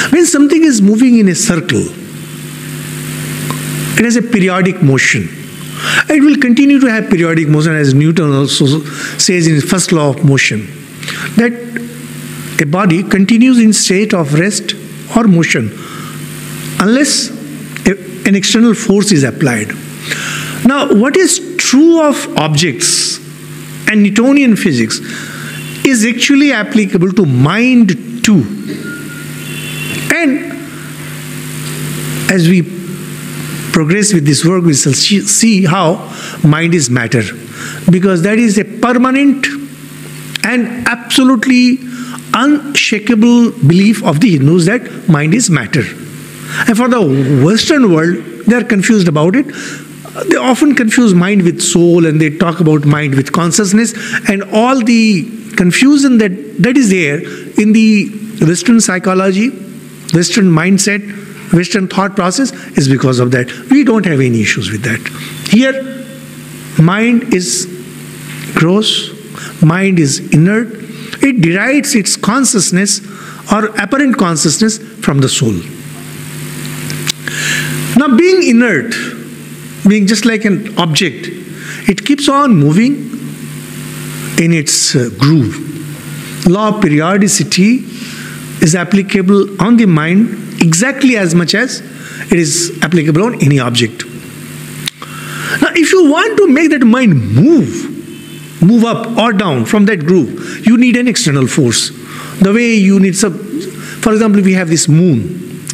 When something is moving in a circle, it has a periodic motion. It will continue to have periodic motion, as Newton also says in his first law of motion, that a body continues in state of rest or motion unless an external force is applied. Now, what is true of objects and Newtonian physics is actually applicable to mind too. And as we progress with this work, we shall see how mind is matter, because that is a permanent and absolutely unshakable belief of the Hindus, that mind is matter. And for the Western world, they are confused about it. They often confuse mind with soul, and they talk about mind with consciousness, and all the confusion that is there in the Western psychology, Western mindset, Western thought process is because of that. We don't have any issues with that. Here, mind is gross, mind is inert. It derives its consciousness or apparent consciousness from the soul. Now, being inert, being just like an object, it keeps on moving in its groove. Law of periodicity is applicable on the mind exactly as much as it is applicable on any object. Now, if you want to make that mind move up or down from that groove, you need an external force. The way you need some, for example, we have this moon,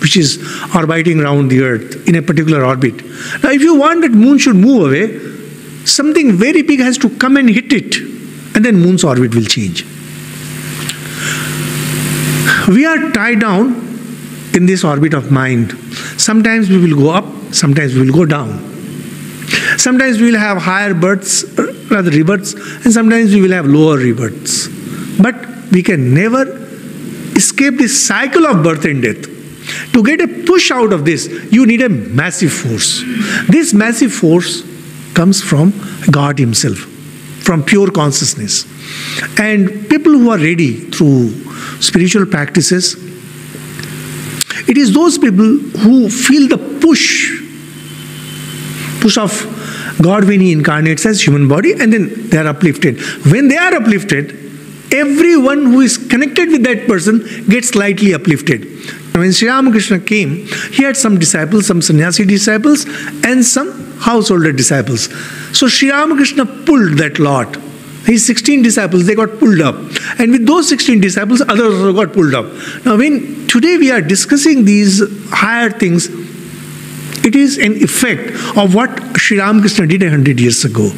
which is orbiting around the earth in a particular orbit. Now, if you want that moon should move away, something very big has to come and hit it, and then moon's orbit will change. We are tied down in this orbit of mind. Sometimes we will go up, sometimes we will go down. Sometimes we will have higher births, rather rebirths, and sometimes we will have lower rebirths. But we can never escape this cycle of birth and death. To get a push out of this, you need a massive force. This massive force comes from God Himself, from pure consciousness. And people who are ready through spiritual practices, it is those people who feel the push of God when He incarnates as human body, and then they are uplifted. When they are uplifted, everyone who is connected with that person gets slightly uplifted. Now, when Sri Ramakrishna came, he had some disciples, some sannyasi disciples, and some householder disciples. So Sri Ramakrishna pulled that lot. His 16 disciples, they got pulled up. And with those 16 disciples, others also got pulled up. Now, when today we are discussing these higher things, it is an effect of what Sri Ramakrishna did 100 years ago.